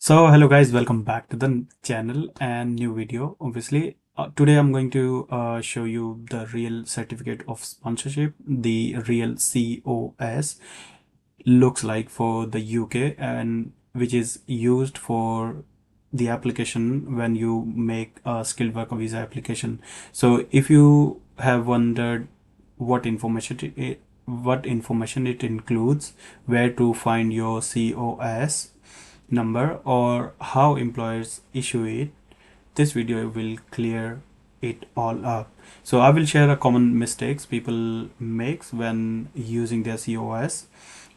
So hello guys, welcome back to the channel and new video. Obviously, today I'm going to show you the real certificate of sponsorship, the real CoS looks like for the UK, and which is used for the application when you make a skilled worker visa application. So if you have wondered what information it includes, where to find your CoS number, or how employers issue it, this video will clear it all up. So I will share a common mistakes people makes when using their CoS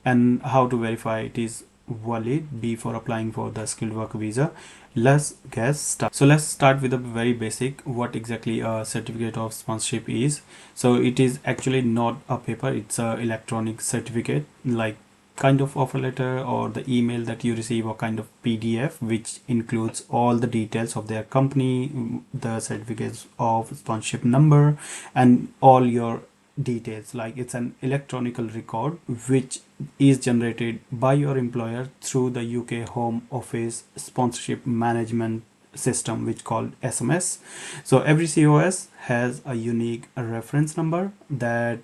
and how to verify it is valid before applying for the skilled worker visa. Let's get started. So let's start with a very basic what exactly a certificate of sponsorship is. So it is actually not a paper, it's a electronic certificate, like kind of offer letter or the email that you receive, or kind of PDF which includes all the details of their company, the certificates of sponsorship number, and all your details. Like it's an electronical record which is generated by your employer through the UK Home Office sponsorship management system, which called SMS. So every CoS has a unique reference number that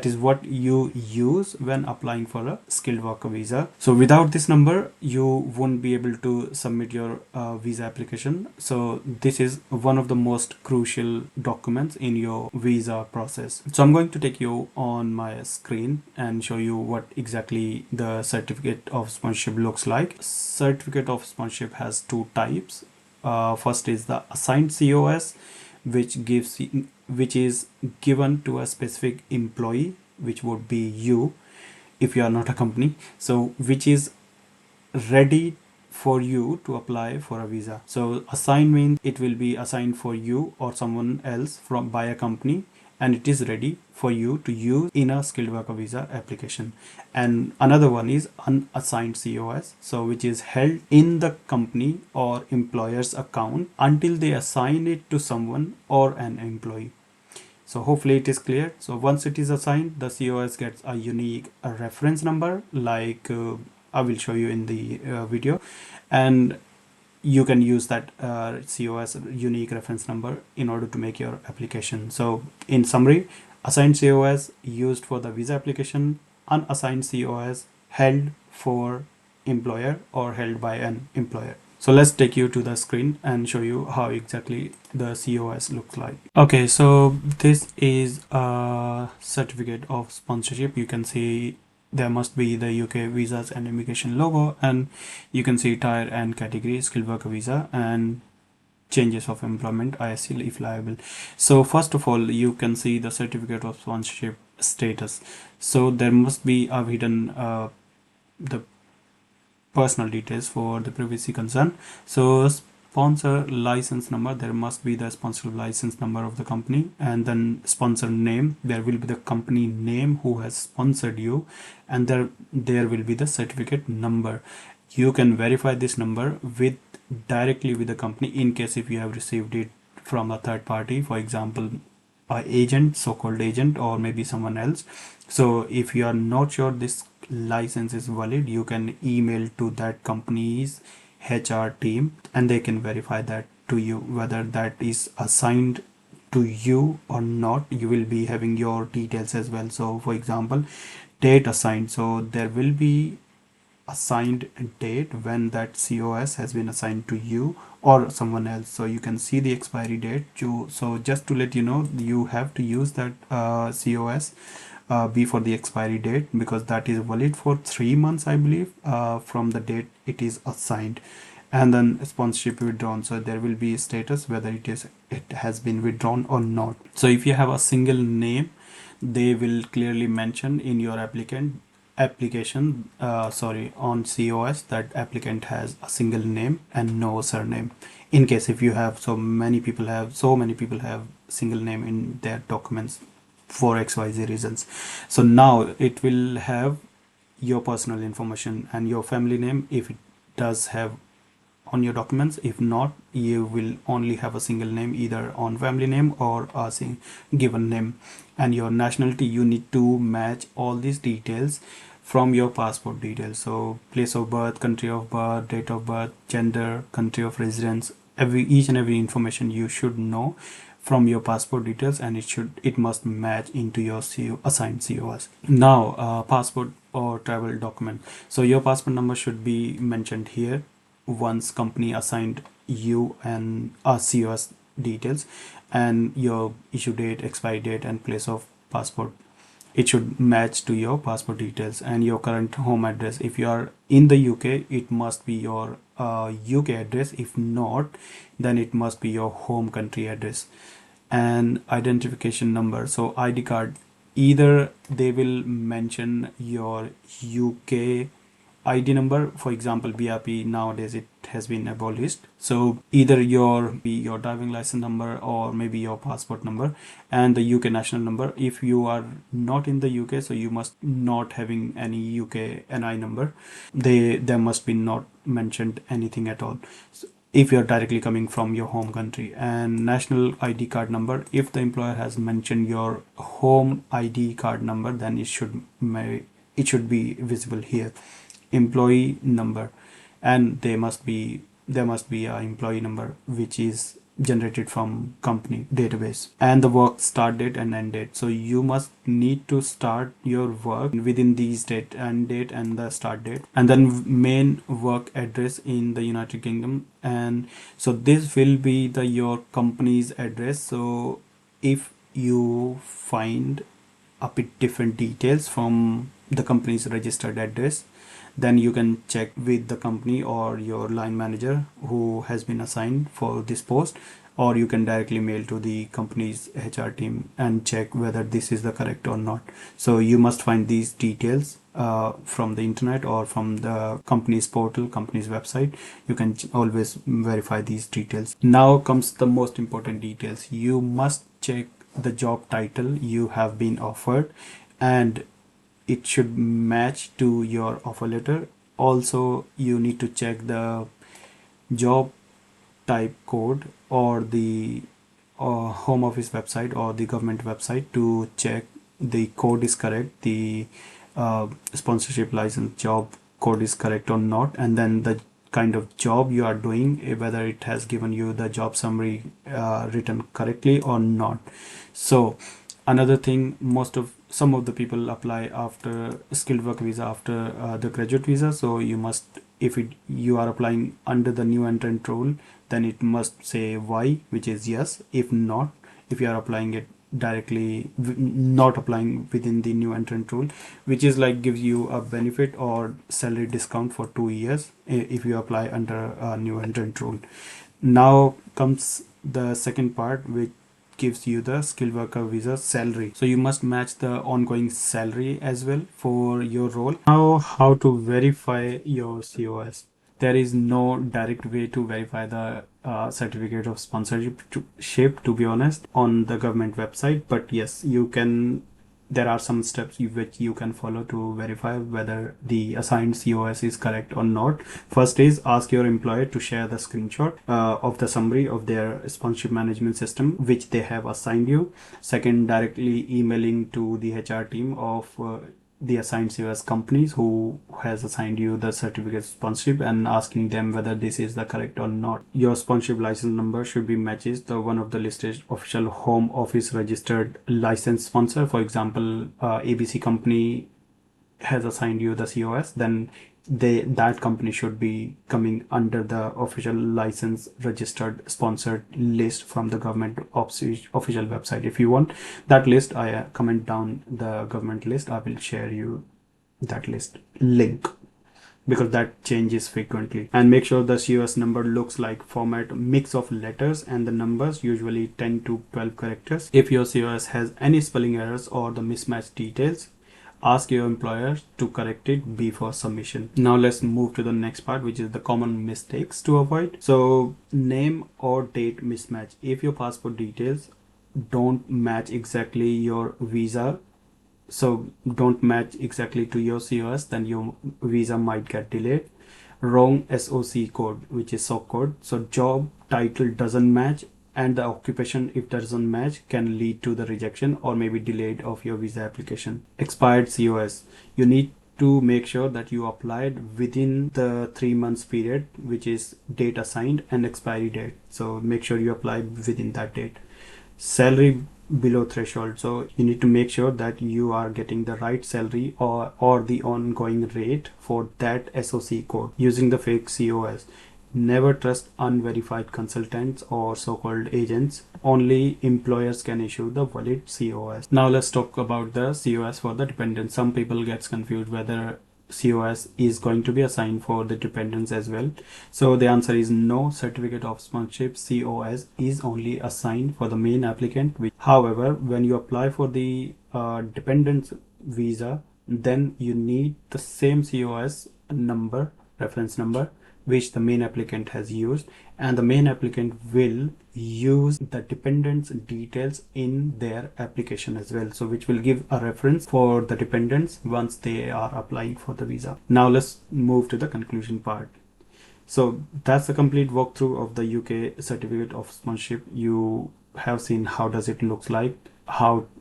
is what you use when applying for a skilled worker visa. So without this number you won't be able to submit your visa application. So this is one of the most crucial documents in your visa process. So I'm going to take you on my screen and show you what exactly the certificate of sponsorship looks like. Certificate of sponsorship has two types. First is the assigned CoS, which is given to a specific employee, which would be you if you are not a company. So which is ready for you to apply for a visa. So assigned means it will be assigned for you or someone else from by a company, and it is ready for you to use in a skilled worker visa application. And another one is unassigned CoS, so which is held in the company or employer's account until they assign it to someone or an employee. So hopefully it is clear. So once it is assigned, the CoS gets a unique reference number, like I will show you in the video, and you can use that CoS unique reference number in order to make your application. So in summary, assigned CoS used for the visa application, unassigned CoS held for employer or held by an employer. So let's take you to the screen and show you how exactly the CoS looks like. Okay, so this is a certificate of sponsorship. You can see there must be the UK visas and immigration logo, and you can see tier and category, skilled worker visa, and changes of employment, ISC if liable. So first of all, you can see the certificate of sponsorship status. So there must be a hidden the personal details for the privacy concern. So sponsor license number, there must be the sponsor license number of the company, and then sponsor name, there will be the company name who has sponsored you, and there will be the certificate number. You can verify this number with directly with the company in case if you have received it from a third party, for example a agent, so-called agent, or maybe someone else. So if you are not sure this license is valid, you can email to that company's HR team and they can verify that to you, whether that is assigned to you or not. You will be having your details as well. So for example, date assigned, so there will be assigned date when that CoS has been assigned to you or someone else. So you can see the expiry date too. So just to let you know, you have to use that CoS before the expiry date, because that is valid for 3 months, I believe, from the date it is assigned. And then sponsorship withdrawn, so there will be status whether it has been withdrawn or not. So if you have a single name, they will clearly mention in your application on CoS that applicant has a single name and no surname. In case if you have so many people have single name in their documents for XYZ reasons. So now it will have your personal information and your family name if it does have on your documents. If not, you will only have a single name either on family name or a given name. And your nationality, you need to match all these details from your passport details. So place of birth, country of birth, date of birth, gender, country of residence, each and every information you should know from your passport details, and it must match into your assigned COS. Now passport or travel document. So your passport number should be mentioned here once company assigned you and COS details, and your issue date, expiry date, and place of passport. It should match to your passport details and your current home address. If you are in the UK, it must be your UK address. If not, then it must be your home country address. And identification number. So ID card, either they will mention your UK ID number. For example, BRP nowadays it has been abolished. So either your driving license number or maybe your passport number and the UK national number. If you are not in the UK, so you must not having any UK NI number. There must be not mentioned anything at all. So if you're directly coming from your home country. And national ID card number, if the employer has mentioned your home ID card number, then it should be visible here. Employee number, and there must be a employee number which is generated from company database, and the work start date and end date. So you must need to start your work within these date and the start date, and then main work address in the United Kingdom. And so this will be your company's address. So if you find a bit different details from the company's registered address, then you can check with the company or your line manager who has been assigned for this post, or you can directly mail to the company's HR team and check whether this is the correct or not. So you must find these details from the internet or from the company's portal, company's website. You can always verify these details. Now comes the most important details. You must check the job title you have been offered, and it should match to your offer letter. Also, you need to check the job type code or the home office website or the government website to check the code is correct, the sponsorship license job code is correct or not, and then the kind of job you are doing, whether it has given you the job summary written correctly or not. So another thing, some of the people apply after skilled work visa after the graduate visa. So you must, if you are applying under the new entrant rule, then it must say Y, which is yes. If not, if you are applying it directly, not applying within the new entrant rule, which is like gives you a benefit or salary discount for 2 years if you apply under a new entrant rule. Now comes the second part, which gives you the skilled worker visa salary. So you must match the ongoing salary as well for your role. Now, how to verify your COS? There is no direct way to verify the certificate of sponsorship to be honest, on the government website. But yes, you can. There are some steps which you can follow to verify whether the assigned COS is correct or not. First is ask your employer to share the screenshot of the summary of their sponsorship management system which they have assigned you. Second, directly emailing to the HR team of the assigned COS companies who has assigned you the certificate of sponsorship and asking them whether this is the correct or not. Your sponsorship license number should be matches the one of the listed official home office registered license sponsor. For example, ABC company has assigned you the COS, then that company should be coming under the official license registered sponsored list from the government official website. If you want that list, I comment down the government list. I will share you that list link because that changes frequently. And make sure the COS number looks like format mix of letters and the numbers, usually 10 to 12 characters. If your COS has any spelling errors or the mismatched details, ask your employer to correct it before submission. Now let's move to the next part, which is the common mistakes to avoid. So name or date mismatch. If your passport details don't match exactly your visa, so don't match exactly to your COS, then your visa might get delayed. Wrong SOC code, which is SOC code. So job title doesn't match, and the occupation, if doesn't match, can lead to the rejection or maybe delayed of your visa application. Expired COS. You need to make sure that you applied within the 3 months period, which is date assigned and expiry date. So make sure you apply within that date. Salary below threshold, so you need to make sure that you are getting the right salary or the ongoing rate for that SOC code using the fake CoS. Never trust unverified consultants or so-called agents. Only employers can issue the valid CoS. Now let's talk about the CoS for the dependents. Some people gets confused whether CoS is going to be assigned for the dependents as well. So the answer is no. Certificate of sponsorship CoS is only assigned for the main applicant. However, when you apply for the dependents visa, then you need the same CoS number, reference number, which the main applicant has used, and the main applicant will use the dependents details in their application as well, so which will give a reference for the dependents once they are applying for the visa. Now let's move to the conclusion part. So that's the complete walkthrough of the UK certificate of sponsorship. You have seen how does it look like,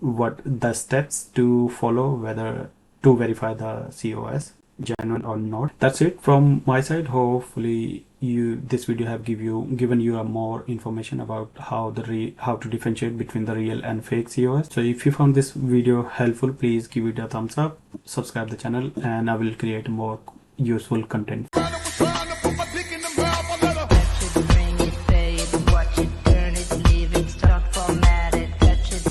what the steps to follow, whether to verify the CoS genuine or not. That's it from my side. Hopefully this video have given you a more information about how to differentiate between the real and fake CoS. So if you found this video helpful, please give it a thumbs up, subscribe the channel, and I will create more useful content.